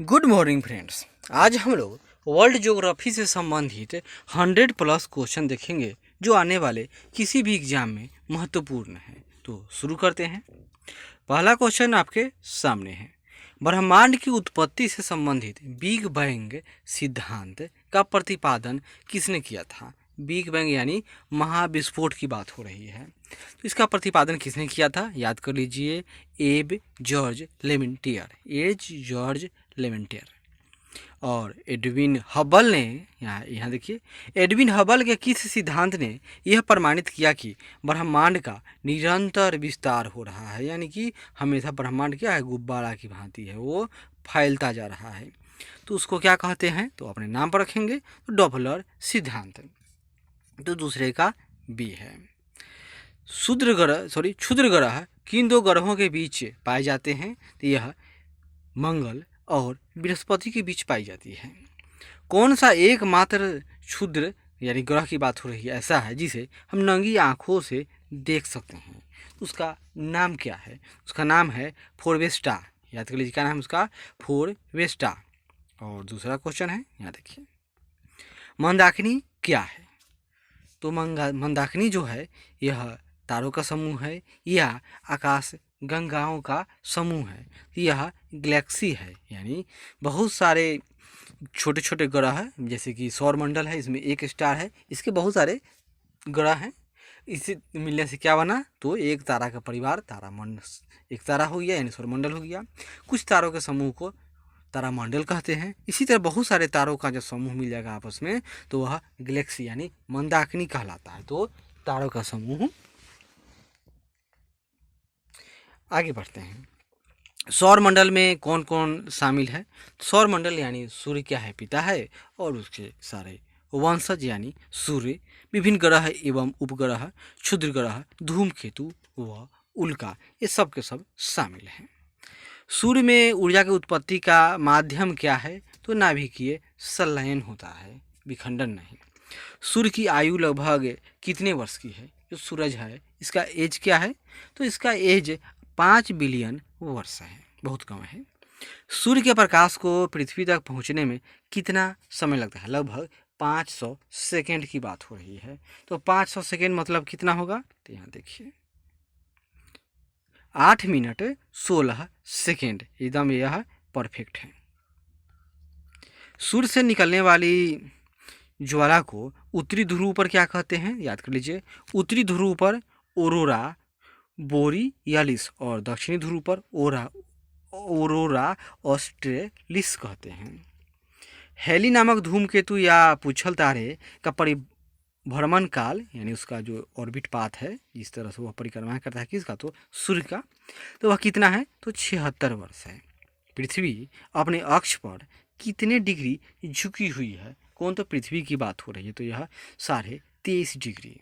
Good morning friends. आज हम लोग वर्ल्ड ज्योग्राफी से संबंधित 100+ क्वेश्चन देखेंगे जो आने वाले किसी भी एग्जाम में महत्वपूर्ण है। तो शुरू करते हैं। पहला क्वेश्चन आपके सामने है, ब्रह्मांड की उत्पत्ति से संबंधित बिग बैंग सिद्धांत का प्रतिपादन किसने किया था। बिग बैंग यानी महाविस्फोट की बात हो रही है, तो इसका प्रतिपादन किसने किया था, याद कर लीजिए। एब जॉर्ज लेमेंटियर और एडविन हबल ने, यहाँ देखिए, एडविन हबल के किस सिद्धांत ने यह प्रमाणित किया कि ब्रह्मांड का निरंतर विस्तार हो रहा है, यानी कि हमेशा ब्रह्मांड क्या है, गुब्बारा की भांति है, वो फैलता जा रहा है। तो उसको क्या कहते हैं, तो अपने नाम पर रखेंगे, तो डॉपलर सिद्धांत। तो दूसरे का बी है। क्षुद्र ग्रह किन दो ग्रहों के बीच पाए जाते हैं, तो यह मंगल और बृहस्पति के बीच पाई जाती है। कौन सा एकमात्र क्षुद्र यानी ग्रह की बात हो रही है ऐसा है जिसे हम नंगी आंखों से देख सकते हैं, उसका नाम क्या है, उसका नाम है फोरवेस्टा। याद कर लीजिए क्या नाम है उसका, फोरवेस्टा। और दूसरा क्वेश्चन है, यहाँ देखिए, मंदाकिनी क्या है। तो मंदाकिनी जो है यह तारों का समूह है या आकाश गंगाओं का समूह है। यह गैलेक्सी है, यानी बहुत सारे छोटे छोटे ग्रह हैं, जैसे कि सौर मंडल है, इसमें एक स्टार है, इसके बहुत सारे ग्रह हैं। इसे मिलने से क्या बना, तो एक तारा का परिवार, एक तारा हो गया यानी सौरमंडल हो गया। कुछ तारों के समूह को तारामंडल कहते हैं। इसी तरह बहुत सारे तारों का जब समूह मिल जाएगा आपस में तो वह गैलेक्सी यानी मंदाकिनी कहलाता है। तो तारों का समूह। आगे बढ़ते हैं, सौर मंडल में कौन कौन शामिल है। सौर मंडल यानी सूर्य क्या है, पिता है, और उसके सारे वंशज यानी सूर्य, विभिन्न ग्रह एवं उपग्रह, क्षुद्र ग्रह, धूमकेतु व उल्का, ये सब के सब शामिल हैं। सूर्य में ऊर्जा की उत्पत्ति का माध्यम क्या है, तो नाभिकीय संलयन होता है, विखंडन नहीं। सूर्य की आयु लगभग कितने वर्ष की है, जो सूरज है इसका एज क्या है, तो इसका एज 5 बिलियन वर्ष है, बहुत कम है। सूर्य के प्रकाश को पृथ्वी तक पहुंचने में कितना समय लगता है, लगभग 500 सेकेंड की बात हो रही है। तो 500 सेकेंड मतलब कितना होगा, तो यहाँ देखिए 8 मिनट 16 सेकेंड, एकदम यह परफेक्ट है। सूर्य से निकलने वाली ज्वाला को उत्तरी ध्रुव पर क्या कहते हैं, याद कर लीजिए। उत्तरी ध्रुव पर ओरोरा बोरियालिस और दक्षिणी ध्रुव पर ओरोरा ऑस्ट्रेलिस कहते हैं। हेली नामक धूमकेतु या पुच्छल तारे का परिभ्रमण काल यानी उसका जो ऑर्बिट पाथ है, इस तरह से वह परिक्रमा करता है किसका, तो सूर्य का, तो वह कितना है, तो 76 वर्ष है। पृथ्वी अपने अक्ष पर कितने डिग्री झुकी हुई है, कौन, तो पृथ्वी की बात हो रही है, तो यह 23.5 डिग्री।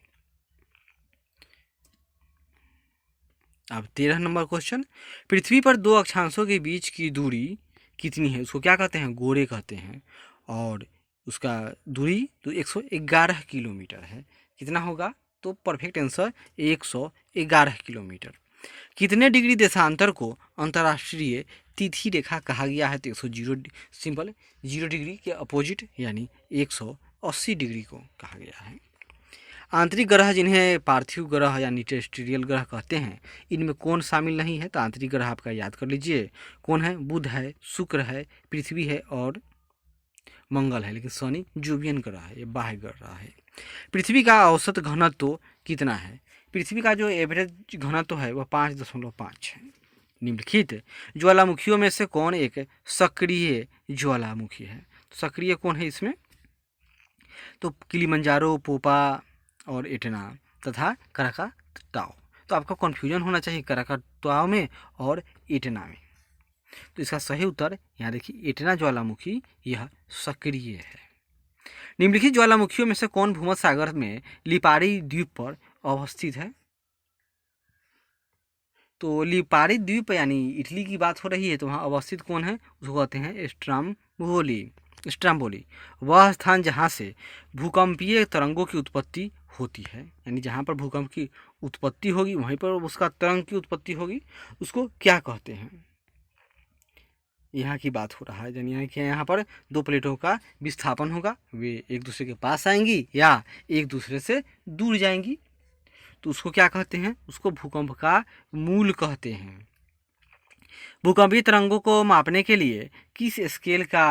अब 13 नंबर क्वेश्चन, पृथ्वी पर दो अक्षांशों के बीच की दूरी कितनी है, उसको क्या कहते हैं, गोरे कहते हैं, और उसका दूरी तो 111 किलोमीटर है। कितना होगा, तो परफेक्ट आंसर 111 किलोमीटर। कितने डिग्री देशांतर को अंतर्राष्ट्रीय तिथि रेखा कहा गया है, तो 100 सिंपल 0 डिग्री के अपोजिट यानी 180 डिग्री को कहा गया है। आंतरिक ग्रह जिन्हें पार्थिव ग्रह यानी टेरेस्ट्रियल ग्रह कहते हैं, इनमें कौन शामिल नहीं है, तो आंतरिक ग्रह आपका याद कर लीजिए कौन है, बुध है, शुक्र है, पृथ्वी है और मंगल है, लेकिन शनि जोवियन ग्रह है, ये बाह्य ग्रह है। पृथ्वी का औसत घनत्व कितना है, पृथ्वी का जो एवरेज घनत्व है वह 5.5 है। निम्नलिखित ज्वालामुखियों में से कौन एक सक्रिय ज्वालामुखी है, सक्रिय कौन है इसमें, तो किलिमंजारो, पोपा और एटना तथा कराकाटाओ। तो आपका कन्फ्यूजन होना चाहिए कराकाटाओ में और एटना में, तो इसका सही उत्तर यहाँ देखिए एटना ज्वालामुखी यह सक्रिय है। निम्नलिखित ज्वालामुखियों में से कौन भूमध्य सागर में लिपारी द्वीप पर अवस्थित है, तो लिपारी द्वीप यानी इटली की बात हो रही है, तो वहाँ अवस्थित कौन है, उसको कहते हैं स्ट्राम्बोली। वह स्थान जहाँ से भूकंपीय तरंगों की उत्पत्ति होती है, यानी जहाँ पर भूकंप की उत्पत्ति होगी वहीं पर उसका तरंग की उत्पत्ति होगी, उसको क्या कहते हैं, यहाँ की बात हो रहा है, यानी यहाँ पर दो प्लेटों का विस्थापन होगा, वे एक दूसरे के पास आएंगी या एक दूसरे से दूर जाएंगी, तो उसको क्या कहते हैं, उसको भूकंप का मूल कहते हैं। भूकंपीय तरंगों को मापने के लिए किस स्केल का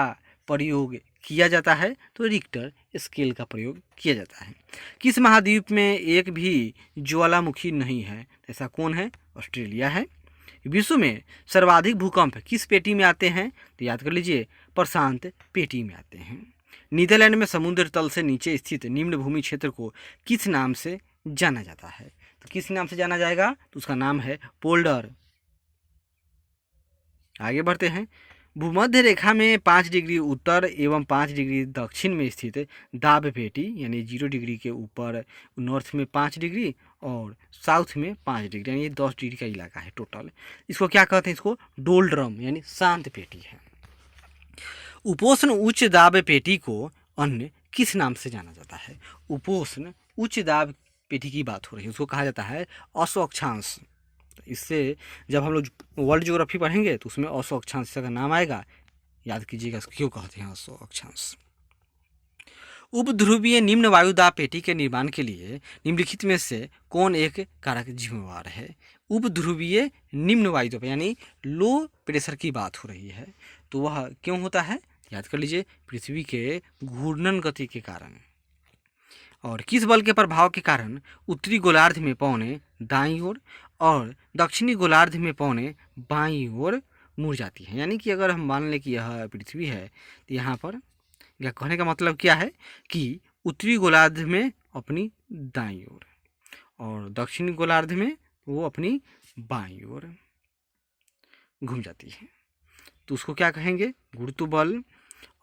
प्रयोग किया जाता है, तो रिक्टर स्केल का प्रयोग किया जाता है। किस महाद्वीप में एक भी ज्वालामुखी नहीं है, ऐसा कौन है, ऑस्ट्रेलिया है। विश्व में सर्वाधिक भूकंप किस पेटी में आते हैं, तो याद कर लीजिए प्रशांत पेटी में आते हैं। नीदरलैंड में समुद्र तल से नीचे स्थित निम्न भूमि क्षेत्र को किस नाम से जाना जाता है, तो किस नाम से जाना जाएगा, तो उसका नाम है पोल्डर। आगे बढ़ते हैं। भूमध्य रेखा में 5 डिग्री उत्तर एवं 5 डिग्री दक्षिण में स्थित दाब पेटी, यानी 0 डिग्री के ऊपर नॉर्थ में 5 डिग्री और साउथ में 5 डिग्री, यानी ये 10 डिग्री का इलाका है टोटल। इसको क्या कहते हैं, इसको डोल्ड्रम यानी शांत पेटी है। उपोष्ण उच्च दाब पेटी को अन्य किस नाम से जाना जाता है, उपोष्ण उच्च दाब पेटी की बात हो रही है, उसको कहा जाता है असो अक्षांश। इससे जब हम लोग वर्ल्ड ज्योग्राफी पढ़ेंगे तो उसमें असो अक्षांश का नाम आएगा, याद कीजिएगा क्यों कहते हैं असो अक्षांश। उपध्रुवीय निम्न वायुदाब पेटी के निर्माण के लिए निम्नलिखित में से कौन एक कारक जिम्मेवार है। उपध्रुवीय निम्न वायुदाब यानी लो प्रेशर की बात हो रही है, तो वह क्यों होता है, याद कर लीजिए पृथ्वी के घूर्णन गति के कारण। और किस बल के प्रभाव के कारण उत्तरी गोलार्ध में पौने दाईं ओर और दक्षिणी गोलार्ध में पौने बाईं ओर मुड़ जाती है। यानी कि अगर हम मान लें कि यह पृथ्वी है, तो यहाँ पर यह कहने का मतलब क्या है कि उत्तरी गोलार्ध में अपनी दाईं ओर और दक्षिणी गोलार्ध में वो अपनी बाईं ओर घूम जाती है, तो उसको क्या कहेंगे, गुरुत्व बल,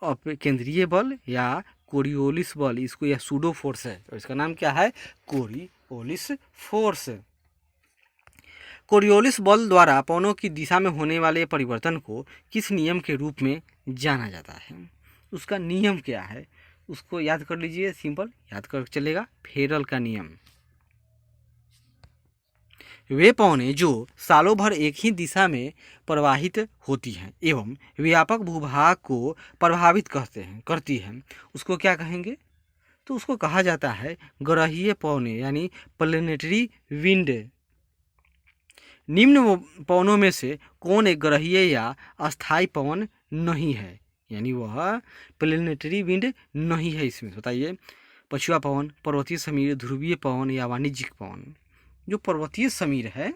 केंद्रीय बल या कोरियोलिस बल। इसको यह सूडो फोर्स है और इसका नाम क्या है, कोरियोलिस फोर्स। कोरियोलिस बल द्वारा पवनों की दिशा में होने वाले परिवर्तन को किस नियम के रूप में जाना जाता है, उसका नियम क्या है, उसको याद कर लीजिए, सिंपल याद कर चलेगा, फेरल का नियम। वे पवनें जो सालों भर एक ही दिशा में प्रवाहित होती हैं एवं व्यापक भूभाग को प्रभावित करती हैं, उसको क्या कहेंगे, तो उसको कहा जाता है ग्रहीय पवनें यानी प्लैनेटरी विंड। निम्न पवनों में से कौन एक ग्रहीय या अस्थायी पवन नहीं है, यानी वह प्लैनेटरी विंड नहीं है, इसमें बताइए, पछुआ पवन, पर्वतीय समीर, ध्रुवीय पवन या वाणिज्यिक पवन। जो पर्वतीय समीर है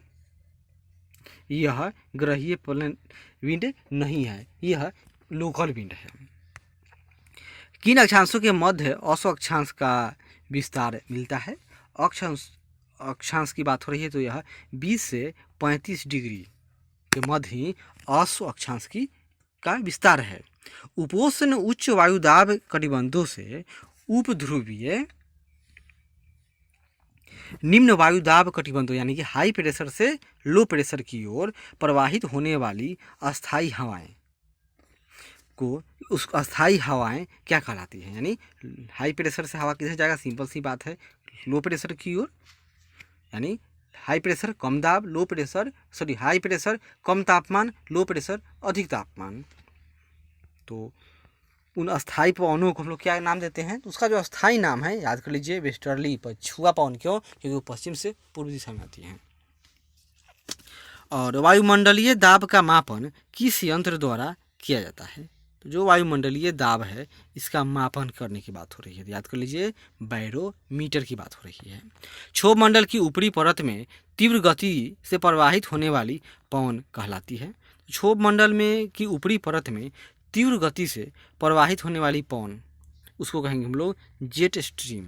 यह ग्रहीय विंड नहीं है, यह लोकल विंड है। किन अक्षांशों के मध्य असो अक्षांश का विस्तार मिलता है, अक्षांश की बात हो रही है, तो यह 20 से 35 डिग्री के मध्य ही असो अक्षांश का विस्तार है। उपोष्ण उच्च वायुदाब कटिबंधों से उपध्रुवीय निम्न वायुदाब कटिबंधों यानी कि हाई प्रेशर से लो प्रेशर की ओर प्रवाहित होने वाली अस्थायी हवाएं को, उस अस्थायी हवाएं क्या कहलाती हैं, यानी हाई प्रेशर से हवा किधर जाएगा, सिंपल सी बात है, लो प्रेशर की ओर, यानी हाई प्रेशर कम दाब, लो प्रेशर हाई प्रेशर कम तापमान, लो प्रेशर अधिक तापमान। तो उन अस्थायी पवनों को हम लोग क्या नाम देते हैं, तो उसका जो अस्थायी नाम है याद कर लीजिए वेस्टर्ली, पछुआ पवन। क्यों, क्योंकि वो पश्चिम से पूर्व दिशा में आती हैं। और वायुमंडलीय दाब का मापन किस यंत्र द्वारा किया जाता है, तो जो वायुमंडलीय दाब है इसका मापन करने की बात हो रही है, याद कर लीजिए बैरोमीटर की बात हो रही है। क्षोभ मंडल की ऊपरी परत में तीव्र गति से प्रवाहित होने वाली पवन कहलाती है। क्षोभ मंडल में की ऊपरी परत में तीव्र गति से प्रवाहित होने वाली पवन, उसको कहेंगे हम लोग जेट स्ट्रीम।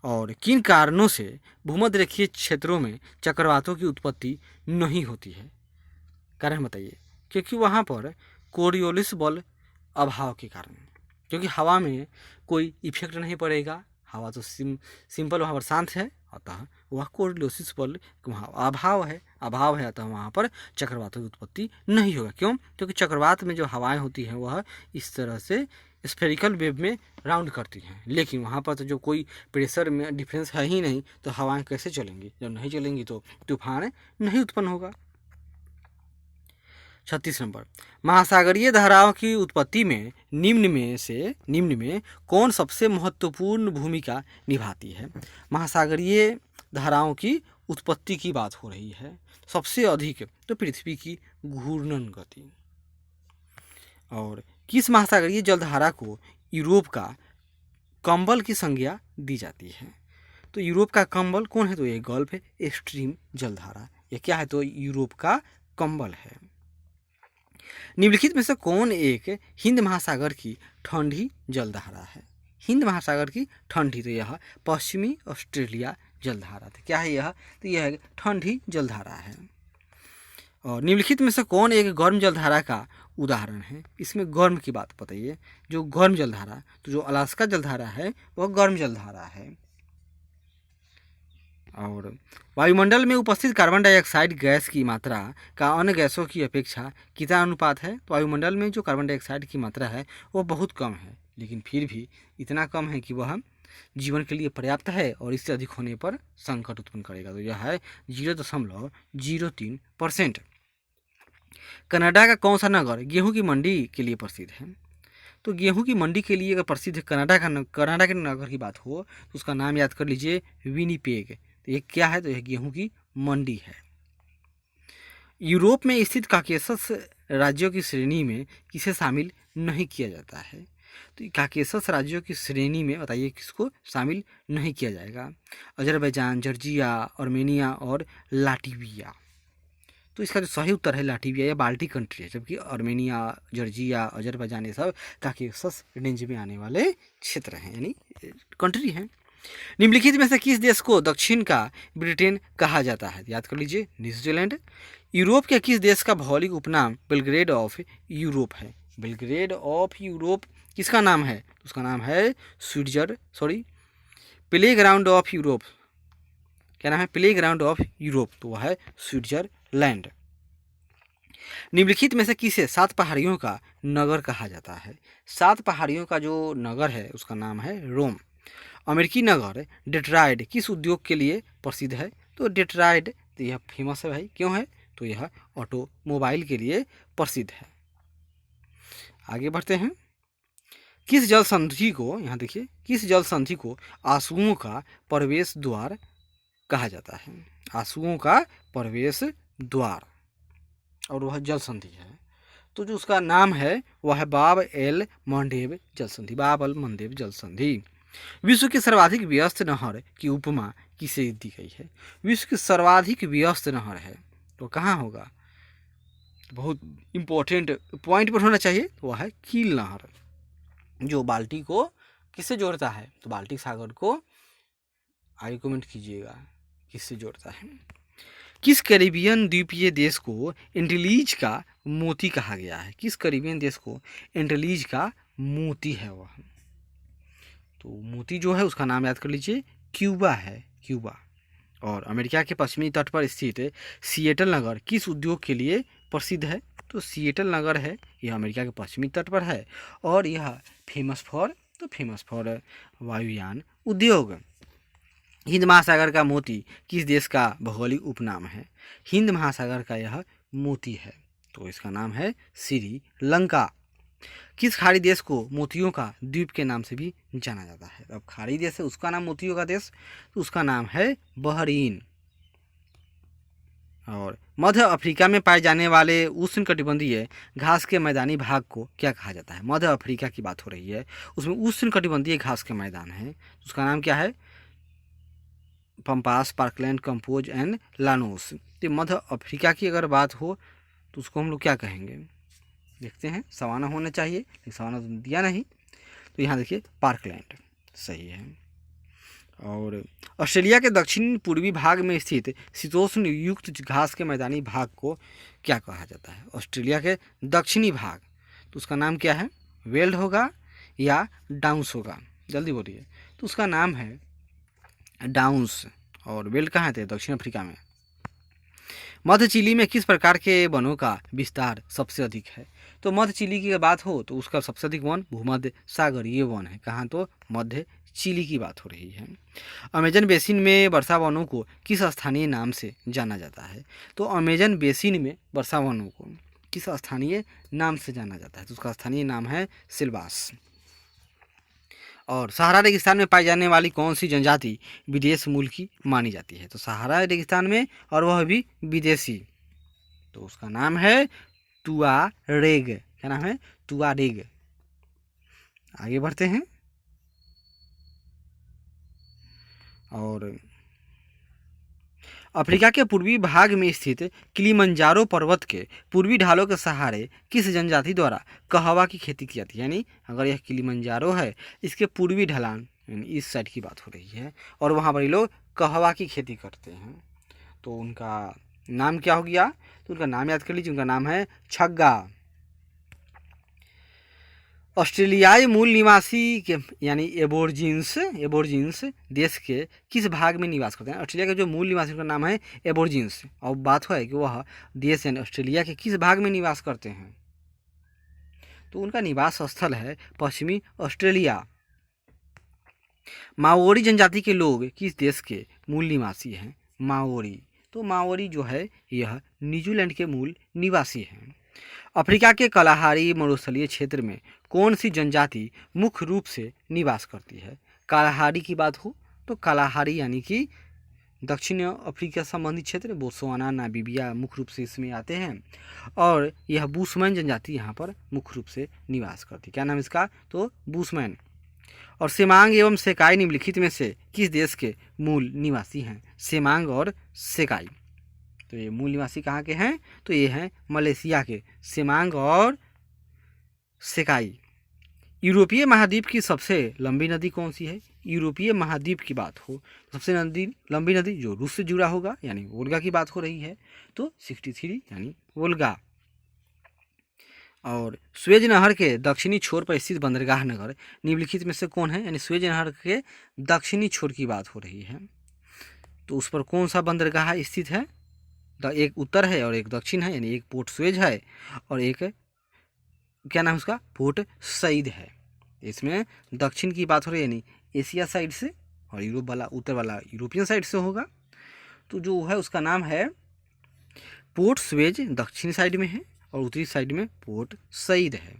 और किन कारणों से भूमध्य रेखीय क्षेत्रों में चक्रवातों की उत्पत्ति नहीं होती है, कारण बताइए, क्योंकि वहाँ पर कोरियोलिस बल अभाव के कारण, क्योंकि हवा में कोई इफेक्ट नहीं पड़ेगा, हवा तो सिंपल वहाँ पर शांत है, अतः वह कोरियोलिस बल वहाँ अभाव है, अतः वहाँ पर चक्रवातों की उत्पत्ति नहीं होगा। क्यों, क्योंकि चक्रवात में जो हवाएं होती हैं वह इस तरह से स्फेरिकल वेव में राउंड करती हैं, लेकिन वहाँ पर तो जो कोई प्रेशर में डिफरेंस है ही नहीं, तो हवाएं कैसे चलेंगी, जब नहीं चलेंगी तो तूफान नहीं उत्पन्न होगा। 36 नंबर, महासागरीय धाराओं की उत्पत्ति में निम्न में कौन सबसे महत्वपूर्ण भूमिका निभाती है? महासागरीय धाराओं की उत्पत्ति की बात हो रही है। सबसे अधिक तो पृथ्वी की घूर्णन गति। और किस महासागरीय जलधारा को यूरोप का कंबल की संज्ञा दी जाती है? तो यूरोप का कंबल कौन है? तो ये गल्फ स्ट्रीम जलधारा। ये क्या है? तो यूरोप का कंबल है। निम्नलिखित में से कौन एक हिंद महासागर की ठंडी जलधारा है? हिंद महासागर की ठंडी, तो यह पश्चिमी ऑस्ट्रेलिया जलधारा थी। क्या है यह? तो यह ठंडी जलधारा है। और निम्नलिखित में से कौन एक गर्म जलधारा का उदाहरण है? इसमें गर्म की बात बताइए। जो गर्म जलधारा, तो जो अलास्का जलधारा है वह गर्म जलधारा है। और वायुमंडल में उपस्थित कार्बन डाइऑक्साइड गैस की मात्रा का अन्य गैसों की अपेक्षा कितना अनुपात है? तो वायुमंडल में जो कार्बन डाइऑक्साइड की मात्रा है वो बहुत कम है, लेकिन फिर भी इतना कम है कि वह जीवन के लिए पर्याप्त है और इससे अधिक होने पर संकट उत्पन्न करेगा। तो यह है 0.03%। कनाडा का कौन सा नगर गेहूं की मंडी के लिए प्रसिद्ध है? तो गेहूं की मंडी के लिए अगर प्रसिद्ध कनाडा के नगर की बात हो तो उसका नाम याद कर लीजिए, विनिपेग। तो ये क्या है? तो यह गेहूं की मंडी है। यूरोप में स्थित काकेशस राज्यों की श्रेणी में किसे शामिल नहीं किया जाता है? तो काकेशस राज्यों की श्रेणी में बताइए किसको शामिल नहीं किया जाएगा? अजरबैजान, जॉर्जिया, आर्मेनिया और लाटविया। तो इसका जो सही उत्तर है लाटविया या बाल्टी कंट्री है, जबकि आर्मेनिया, जॉर्जिया, अजरबैजान ये सब काकेशस रेंज में आने वाले क्षेत्र हैं, यानी कंट्री हैं। निम्नलिखित में से किस देश को दक्षिण का ब्रिटेन कहा जाता है? याद कर लीजिए, न्यूजीलैंड। यूरोप के किस देश का भौगोलिक उपनाम बेलग्रेड ऑफ यूरोप है? बेलग्रेड ऑफ यूरोप किसका नाम है? उसका नाम है प्लेग्राउंड ऑफ यूरोप। क्या नाम है? प्लेग्राउंड ऑफ यूरोप, तो वह है स्विट्जरलैंड। निम्नलिखित में से किसे 7 पहाड़ियों का नगर कहा जाता है? 7 पहाड़ियों का जो नगर है उसका नाम है रोम। अमेरिकी नगर डेट्रॉयट किस उद्योग के लिए प्रसिद्ध है? तो डेट्रॉयट तो यह फेमस है भाई, क्यों है? तो यह ऑटोमोबाइल के लिए प्रसिद्ध है। आगे बढ़ते हैं। किस जल संधि को, यहाँ देखिए, किस जल संधि को आंसुओं का प्रवेश द्वार कहा जाता है? आंसुओं का प्रवेश द्वार, और वह जल संधि है। तो जो उसका नाम है वह है बाब एल मंडेब जल संधि, बाब एल मंडेब जल संधि। विश्व की सर्वाधिक व्यस्त नहर की उपमा किसे दी गई है? विश्व की सर्वाधिक व्यस्त नहर है तो कहाँ होगा? बहुत इंपॉर्टेंट पॉइंट पर होना चाहिए, तो वह है कील नहर, जो बाल्टी को किससे जोड़ता है? तो बाल्टिक सागर को, आगे कमेंट कीजिएगा किससे जोड़ता है। किस कैरिबियन द्वीपीय देश को एंटीलीज का मोती कहा गया है? किस कैरिबियन देश को एंटीलीज का मोती है वह? तो मोती जो है उसका नाम याद कर लीजिए, क्यूबा है, क्यूबा। और अमेरिका के पश्चिमी तट पर स्थित सिएटल नगर किस उद्योग के लिए प्रसिद्ध है? तो सिएटल नगर है यह अमेरिका के पश्चिमी तट पर है और यह फेमस फॉर वायुयान उद्योग। हिंद महासागर का मोती किस देश का भौगोलिक उपनाम है? हिंद महासागर का यह मोती है, तो इसका नाम है श्रीलंका। किस खाड़ी देश को मोतियों का द्वीप के नाम से भी जाना जाता है? अब खाड़ी देश है उसका नाम मोतियों का देश, तो उसका नाम है बहरीन। और मध्य अफ्रीका में पाए जाने वाले उष्णकटिबंधीय घास के मैदानी भाग को क्या कहा जाता है? मध्य अफ्रीका की बात हो रही है, उसमें उष्णकटिबंधीय घास के मैदान है, उसका नाम क्या है? Pampas, parkland, compose and Llanos. तो मध्य अफ्रीका की अगर बात हो तो उसको हम लोग क्या कहेंगे? देखते हैं, सवाना होना चाहिए लेकिन सवाना तो दिया नहीं, तो यहाँ देखिए पार्कलैंड सही है। और ऑस्ट्रेलिया के दक्षिण पूर्वी भाग में स्थित शीतोष्ण युक्त घास के मैदानी भाग को क्या कहा जाता है? ऑस्ट्रेलिया के दक्षिणी भाग, तो उसका नाम क्या है? वेल्ड होगा या डाउन्स होगा? जल्दी बोलिए। तो उसका नाम है डाउन्स। और वेल्ड कहाँ थे? दक्षिण अफ्रीका में। मध्य चिली में किस प्रकार के वनों का विस्तार सबसे अधिक है? तो मध्य चिली की बात हो तो उसका सबसे अधिक वन भूमध्य सागरीय वन है। कहाँ? तो मध्य चिली की बात हो रही है। अमेजन बेसिन में वर्षा वनों को किस स्थानीय नाम से जाना जाता है? तो अमेजन बेसिन में वर्षा वनों को किस स्थानीय नाम से जाना जाता है? तो उसका स्थानीय नाम है सिलवास। और सहारा रेगिस्तान में पाई जाने वाली कौन सी जनजाति विदेश मूल की मानी जाती है? तो सहारा रेगिस्तान में, और वह भी विदेशी। तो उसका नाम है तुआरेग। क्या नाम है? तुआरेग। आगे बढ़ते हैं। और अफ्रीका के पूर्वी भाग में स्थित किलिमंजारो पर्वत के पूर्वी ढालों के सहारे किस जनजाति द्वारा कहवा की खेती की जाती है? यानी अगर यह किलिमंजारो है, इसके पूर्वी ढलान यानी इस साइड की बात हो रही है, और वहाँ पर ये लोग कहवा की खेती करते हैं। तो उनका नाम क्या हो गया? तो उनका नाम याद कर लीजिए, उनका नाम है छग्गा। ऑस्ट्रेलियाई मूल निवासी के यानी एबोर्जिन्स देश के किस भाग में निवास करते हैं? ऑस्ट्रेलिया के जो मूल निवासी उनका नाम है एबोर्जिन्स। और बात है कि वह देश यानी ऑस्ट्रेलिया के किस भाग में निवास करते हैं? तो उनका निवास स्थल है पश्चिमी ऑस्ट्रेलिया। माओरी जनजाति के लोग किस देश के मूल निवासी हैं? माओरी। तो माओरी जो है यह न्यूजीलैंड के मूल निवासी हैं। अफ्रीका के कलाहारी मरुस्थलीय क्षेत्र में कौन सी जनजाति मुख्य रूप से निवास करती है? कालाहारी की बात हो तो कालाहारी यानी कि दक्षिण अफ्रीका संबंधी क्षेत्र, बोत्सवाना, नामीबिया मुख्य रूप से इसमें आते हैं। और यह बुशमैन जनजाति यहाँ पर मुख्य रूप से निवास करती है। क्या नाम इसका? तो बुशमैन। और सेमांग एवं सेकाई निम्नलिखित में से किस देश के मूल निवासी हैं? सेमांग और सेकाई। तो ये मूल निवासी कहाँ के हैं? तो ये हैं मलेशिया के सेमांग और सेकाई। यूरोपीय महाद्वीप की सबसे लंबी नदी कौन सी है? यूरोपीय महाद्वीप की बात हो सबसे लंबी नदी जो रूस से जुड़ा होगा यानी वोल्गा की बात हो रही है, तो 63 यानी वोल्गा। और स्वेज नहर के दक्षिणी छोर पर स्थित बंदरगाह नगर निम्नलिखित में से कौन है? यानी स्वेज नहर के दक्षिणी छोर की बात हो रही है, तो उस पर कौन सा बंदरगाह स्थित है? एक उत्तर है और एक दक्षिण है, यानी एक पोर्ट स्वेज है और एक क्या नाम है उसका? पोर्ट सईद है। इसमें दक्षिण की बात हो रही है यानी एशिया साइड से, और यूरोप वाला उत्तर वाला यूरोपियन साइड से होगा। तो जो है उसका नाम है पोर्ट स्वेज, दक्षिण साइड में है, और उत्तरी साइड में पोर्ट सईद है।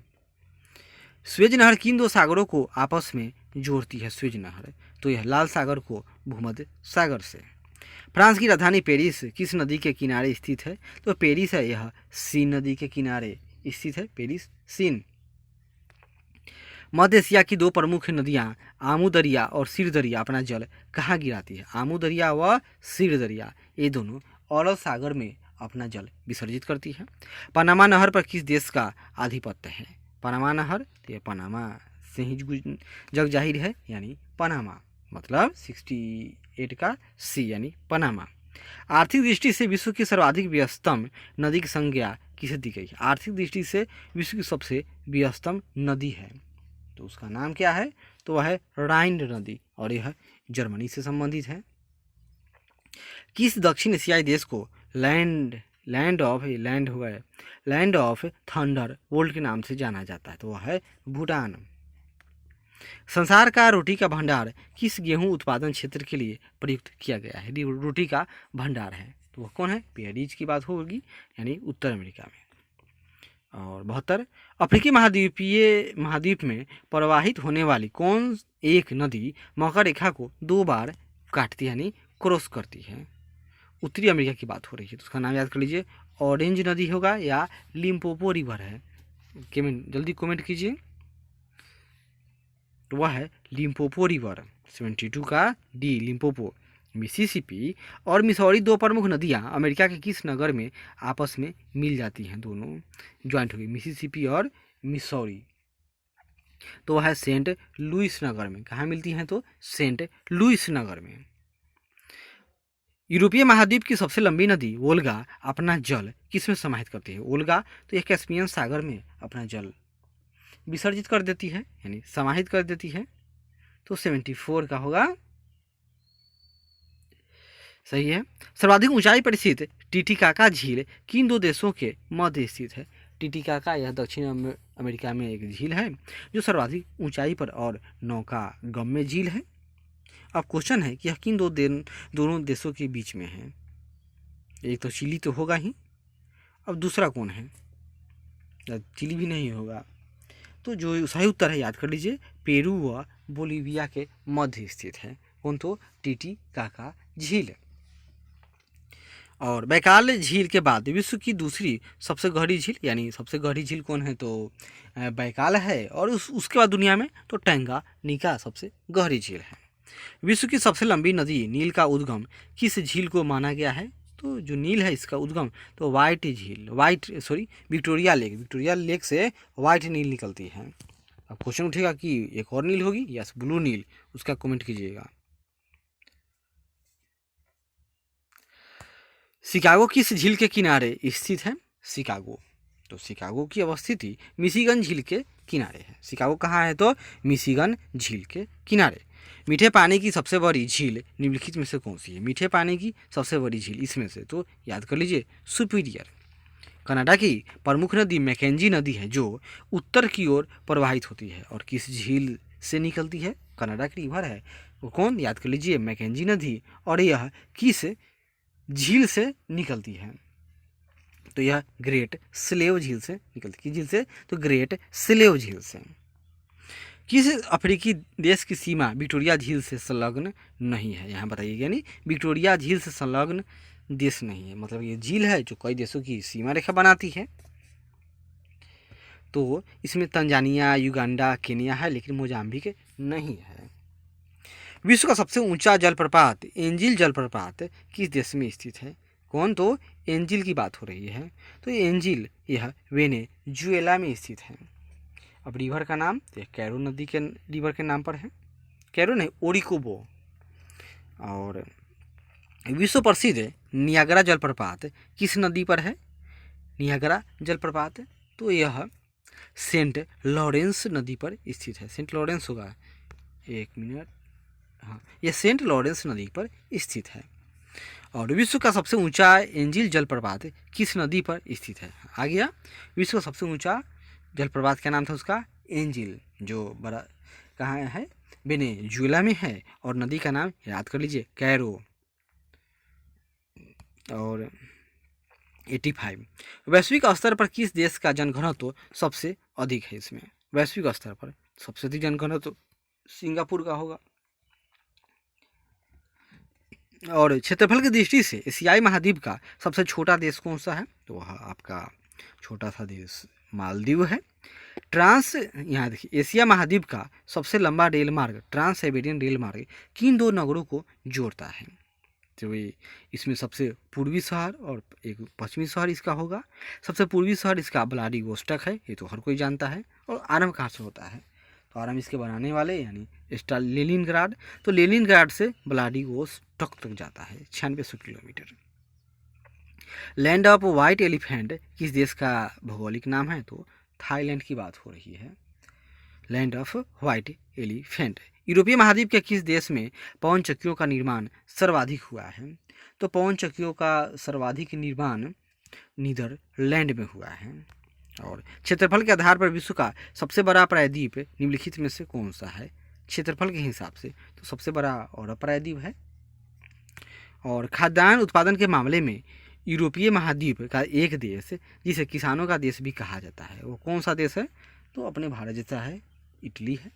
स्वेज नहर किन दो सागरों को आपस में जोड़ती है? स्वेज नहर, तो यह लाल सागर को भूमध्य सागर से। फ्रांस की राजधानी पेरिस किस नदी के किनारे स्थित है? तो पेरिस है यह सीन नदी के किनारे स्थित है, पेरिस सीन। मध्य एशिया की दो प्रमुख नदियां आमू दरिया और सिर दरिया अपना जल कहाँ गिराती है? आमू दरिया व सिर दरिया ये दोनों अरब सागर में अपना जल विसर्जित करती है। पनामा नहर पर किस देश का आधिपत्य है? पनामा नहर, तो ये पनामा से ही जग जाहिर है, यानी पनामा मतलब 68 का सी यानी पनामा। आर्थिक दृष्टि से विश्व की सर्वाधिक व्यस्तम नदी की संज्ञा किसे दी गई है? आर्थिक दृष्टि से विश्व की सबसे व्यस्तम नदी है, तो उसका नाम क्या है? तो वह है राइन नदी, और यह जर्मनी से संबंधित है। किस दक्षिण एशियाई देश को लैंड ऑफ थंडर बोल्ट के नाम से जाना जाता है? तो वह है भूटान। संसार का रोटी का भंडार किस गेहूं उत्पादन क्षेत्र के लिए प्रयुक्त किया गया है? रोटी का भंडार है, तो वह कौन है? पेरिज की बात होगी, यानी उत्तर अमेरिका में। और 72 अफ्रीकी महाद्वीप में प्रवाहित होने वाली कौन एक नदी मकर रेखा को 2 बार काटती है यानी क्रॉस करती है? उत्तरी अमेरिका की बात हो रही है, तो उसका नाम याद कर लीजिए, ऑरेंज नदी होगा या लिम्पोपो रिवर है। जल्दी कमेंट कीजिए। तो वह है लिम्पोपो रिवर, 72 का डी लिम्पोपो। मिसिसिपी और मिसौरी दो प्रमुख नदियां अमेरिका के किस नगर में आपस में मिल जाती हैं? दोनों ज्वाइंट हो गई, मिसिसिपी और मिसौरी। तो वह है सेंट लुइस नगर में। कहाँ मिलती हैं? तो सेंट लुइस नगर में। यूरोपीय महाद्वीप की सबसे लंबी नदी वोल्गा अपना जल किस में समाहित करती है? वोल्गा तो यह कैस्पियन सागर में अपना जल विसर्जित कर देती है, यानी समाहित कर देती है, तो 74 का होगा, सही है। सर्वाधिक ऊंचाई पर स्थित टिटिकाका झील किन दो देशों के मध्य स्थित है? टिटिकाका यह दक्षिण अमेरिका में एक झील है जो सर्वाधिक ऊंचाई पर और नौका गम्य झील है। अब क्वेश्चन है कि यह किन दोनों देशों के बीच में है? एक तो चिली तो होगा ही, अब दूसरा कौन है? चिली भी नहीं होगा। तो जो सही उत्तर है याद कर लीजिए, पेरू व बोलीविया के मध्य स्थित है। कौन? तो टीटीकाका झील। और बैकाल झील के बाद विश्व की दूसरी सबसे गहरी झील, यानी सबसे गहरी झील कौन है? तो बैकाल है। और उसके बाद दुनिया में तो टंगानिका सबसे गहरी झील है। विश्व की सबसे लंबी नदी नील का उद्गम किस झील को माना गया है? तो जो नील है इसका उद्गम तो विक्टोरिया लेक से वाइट नील निकलती है। अब क्वेश्चन उठेगा कि एक और नील होगी या ब्लू नील, उसका कमेंट कीजिएगा। शिकागो किस झील के किनारे स्थित है? शिकागो, तो शिकागो की अवस्थिति मिशिगन झील के किनारे है। शिकागो कहाँ है? तो मिशिगन झील के किनारे। मीठे पानी की सबसे बड़ी झील निम्नलिखित में से कौन सी है? मीठे पानी की सबसे बड़ी झील इसमें से तो याद कर लीजिए, सुपीरियर। कनाडा की प्रमुख नदी मैकेंजी नदी है, जो उत्तर की ओर प्रवाहित होती है और किस झील से निकलती है? कनाडा की रिवर है वो कौन? याद कर लीजिए, मैकेंजी नदी। और यह किस झील से निकलती है? तो यह ग्रेट स्लेव झील से निकलती है। किस झील से? तो ग्रेट स्लेव झील से। किस अफ्रीकी देश की सीमा विक्टोरिया झील से संलग्न नहीं है? यहाँ बताइए, यानी विक्टोरिया झील से संलग्न देश नहीं है, मतलब ये झील है जो कई देशों की सीमा रेखा बनाती है। तो इसमें तंजानिया, युगांडा, केनिया है, लेकिन मोजाम्बिक नहीं है। विश्व का सबसे ऊंचा जलप्रपात एंजिल जलप्रपात किस देश में स्थित है? कौन? तो एंजिल की बात हो रही है। तो एंजिल यह वेनेजुएला में स्थित है। अब रिवर का नाम तो कैरो नदी के रिवर के नाम पर है। कैरो नहीं, ओरिकोबो। और विश्व प्रसिद्ध नियाग्रा जलप्रपात किस नदी पर है? नियाग्रा जलप्रपात तो यह सेंट लॉरेंस नदी पर स्थित है। सेंट लॉरेंस होगा, एक मिनट, हाँ, यह सेंट लॉरेंस नदी पर स्थित है। और विश्व का सबसे ऊंचा एंजिल जलप्रपात किस नदी पर स्थित है? आ गया, विश्व का सबसे ऊंचा जलप्रपात क्या नाम था उसका? एंजिल, जो बड़ा कहाँ है? वेनेजुएला में है। और नदी का नाम याद कर लीजिए, कैरो। और 85 वैश्विक स्तर पर किस देश का जनघनत्व सबसे अधिक है? इसमें वैश्विक स्तर पर सबसे अधिक जनघनत्व सिंगापुर का होगा। और क्षेत्रफल की दृष्टि से एशियाई महाद्वीप का सबसे छोटा देश कौन सा है? तो वह आपका छोटा सा देश मालदीव है। यहाँ देखिए, एशिया महाद्वीप का सबसे लंबा रेल मार्ग ट्रांस साइबेरियन रेल मार्ग किन दो नगरों को जोड़ता है? तो इसमें सबसे पूर्वी शहर और एक पश्चिमी शहर इसका होगा। सबसे पूर्वी शहर इसका व्लादिवोस्टॉक है, ये तो हर कोई जानता है। और आरंभ कहाँ से होता है? तो आरंभ इसके बनाने वाले यानी लेनिनग्राड, तो लेनिनग्राड से व्लादिवोस्टॉक तक जाता है, 9600 kilometre. Land of white elephant किस देश का भौगोलिक नाम है? तो थाईलैंड की बात हो रही है। Land of white elephant. यूरोपीय महाद्वीप के किस देश में पवन चक्कियों का निर्माण सर्वाधिक हुआ है? तो पवन चक्कियों का सर्वाधिक निर्माण नीदरलैंड में हुआ है। और क्षेत्रफल के आधार पर विश्व का सबसे बड़ा प्रायद्वीप निम्नलिखित में से कौन सा है? क्षेत्रफल के हिसाब से तो सबसे बड़ा और प्रायद्वीप है। और खाद्यान्न उत्पादन के मामले में यूरोपीय महाद्वीप का एक देश जिसे किसानों का देश भी कहा जाता है, वो कौन सा देश है? तो अपने भारत जैसा है, इटली है।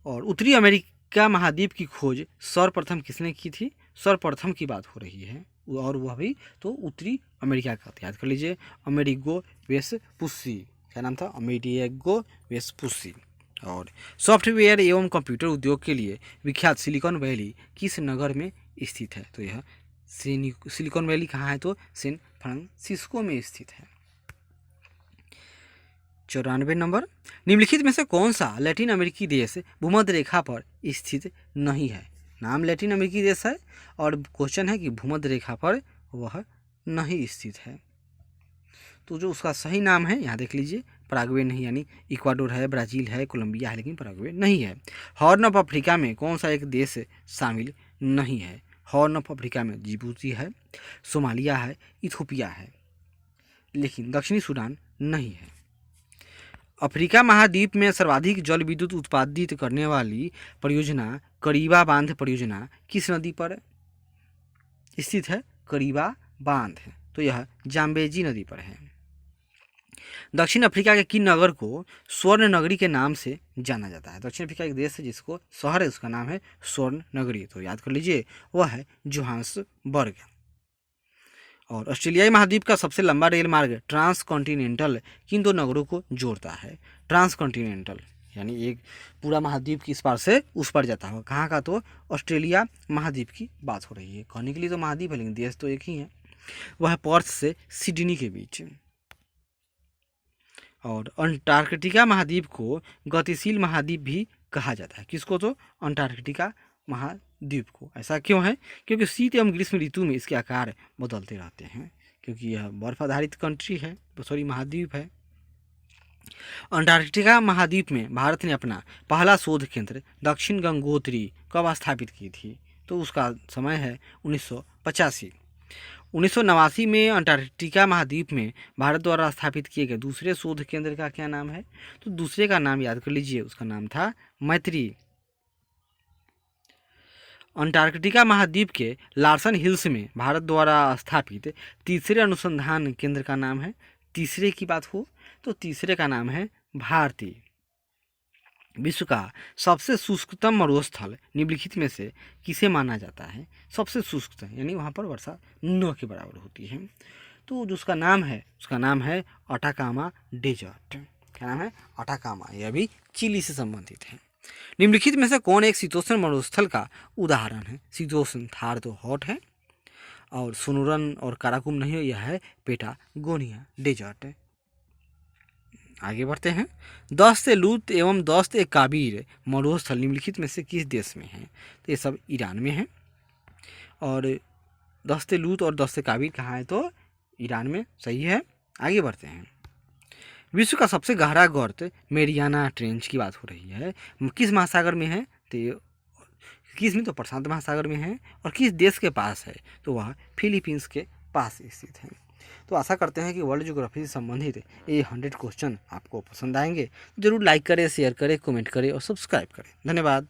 और उत्तरी अमेरिका महाद्वीप की खोज सर्वप्रथम किसने की थी? सर्वप्रथम की बात हो रही है, और वह भी तो उत्तरी अमेरिका का। याद कर लीजिए, अमेरिगो वेस्पुसी। क्या नाम था? Amerigo Vespucci. और सॉफ्टवेयर एवं कंप्यूटर उद्योग के लिए विख्यात सिलिकॉन वैली किस नगर में स्थित है? तो यह सिलिकॉन वैली कहाँ है? तो सैन फ्रांसिस्को में स्थित है। 94 नंबर, निम्नलिखित में से कौन सा लैटिन अमेरिकी देश भूमध्य रेखा पर स्थित नहीं है? नाम लैटिन अमेरिकी देश है और क्वेश्चन है कि भूमध्य रेखा पर वह नहीं स्थित है। तो जो उसका सही नाम है यहाँ देख लीजिए, पराग्वे नहीं, यानी इक्वाडोर है, ब्राज़ील है, कोलंबिया है, लेकिन पराग्वे नहीं है। हॉर्न ऑफ अफ्रीका में कौन सा एक देश शामिल नहीं है? हॉर्न ऑफ अफ्रीका में जिबूती है, सोमालिया है, इथियोपिया है, लेकिन दक्षिणी सूडान नहीं है। अफ्रीका महाद्वीप में सर्वाधिक जल विद्युत उत्पादित करने वाली परियोजना करीबा बांध परियोजना किस नदी पर स्थित है? करीबा बांध, तो यह जाम्बेजी नदी पर है। दक्षिण अफ्रीका के किन नगर को स्वर्ण नगरी के नाम से जाना जाता है? दक्षिण अफ्रीका एक देश है जिसको शहर है उसका नाम है स्वर्ण नगरी, तो याद कर लीजिए वह है जोहान्सबर्ग। और ऑस्ट्रेलियाई महाद्वीप का सबसे लंबा रेल मार्ग ट्रांस कॉन्टिनेंटल किन दो नगरों को जोड़ता है? ट्रांस कॉन्टिनेंटल यानी एक पूरा महाद्वीप की इस पार से उस पार जाता है। कहाँ का? तो ऑस्ट्रेलिया महाद्वीप की बात हो रही है। कहने के लिए तो महाद्वीप है लेकिन देश तो एक ही है, वह है पर्थ से सिडनी के बीच। और अंटार्कटिका महाद्वीप को गतिशील महाद्वीप भी कहा जाता है। किसको? तो अंटार्कटिका महाद्वीप को। ऐसा क्यों है? क्योंकि शीत एवं ग्रीष्म ऋतु में इसके आकार बदलते रहते हैं, क्योंकि यह बर्फ आधारित कंट्री है, सॉरी महाद्वीप है। अंटार्कटिका महाद्वीप में भारत ने अपना पहला शोध केंद्र दक्षिण गंगोत्री कब स्थापित की थी? तो उसका समय है 1985। 1989 में अंटार्कटिका महाद्वीप में भारत द्वारा स्थापित किए गए दूसरे शोध केंद्र का क्या नाम है? तो दूसरे का नाम याद कर लीजिए, उसका नाम था मैत्री। अंटार्कटिका महाद्वीप के लार्सन हिल्स में भारत द्वारा स्थापित तीसरे अनुसंधान केंद्र का नाम है, तीसरे की बात हो तो तीसरे का नाम है भारती। विश्व का सबसे शुष्कतम मरुस्थल निम्नलिखित में से किसे माना जाता है? सबसे शुष्क यानी वहाँ पर वर्षा 9 के बराबर होती है, तो जो उसका नाम है अटाकामा डेजर्ट। क्या नाम है? अटाकामा। यह भी चिली से संबंधित है। निम्नलिखित में से कौन एक शीतोष्ण मरुस्थल का उदाहरण है? शीतोष्ण थार तो हॉट है, और सोनोरन और काराकुम नहीं है, यह है पेटागोनिया डेजर्ट। आगे बढ़ते हैं। दस्त लूत एवं दस्त काबीर मरुस्थल निम्नलिखित में से किस देश में है? तो ये सब ईरान में है। और दस्त लूत और दस्त काबीर कहाँ है? तो ईरान में। सही है। आगे बढ़ते हैं। विश्व का सबसे गहरा गर्त मेरियाना ट्रेंच की बात हो रही है, किस महासागर में है? तो किस में? तो प्रशांत महासागर में है। और किस देश के पास है? तो वह फिलीपींस के पास स्थित है। तो आशा करते हैं कि वर्ल्ड ज्योग्राफी से संबंधित ये 100 क्वेश्चन आपको पसंद आएंगे। जरूर लाइक करें, शेयर करें, कमेंट करें और सब्सक्राइब करें। धन्यवाद।